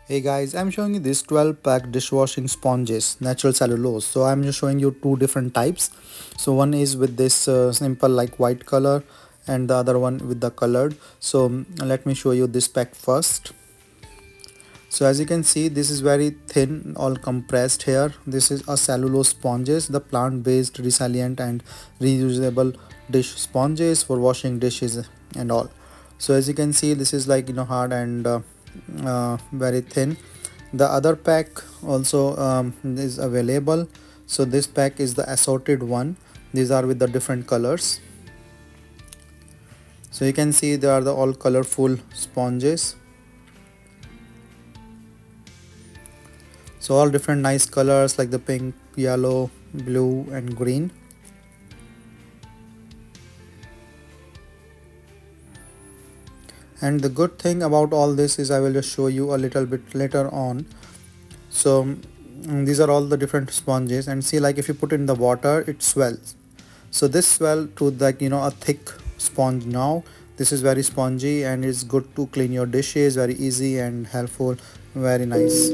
Hey guys, I'm showing you this 12 pack dishwashing sponges, natural cellulose. So I'm just showing you two different types. So one is with this simple like white color and the other one with the colored. So let me show you this pack first. So as you can see, this is very thin, all compressed here. This is a cellulose sponges, the plant-based, resilient and reusable dish sponges for washing dishes and all. So as you can see, this is like hard and very thin. The other pack also is available. So this pack is the assorted one. These are with the different colors. So you can see they are the all colorful sponges. So all different nice colors like the pink, yellow, blue and green. And the good thing about all this is I will just show you a little bit later on. So these are all the different sponges, and see, like if you put in the water it swells. So this swell to like a thick sponge now. This is very spongy and it's good to clean your dishes, very easy and helpful, very nice.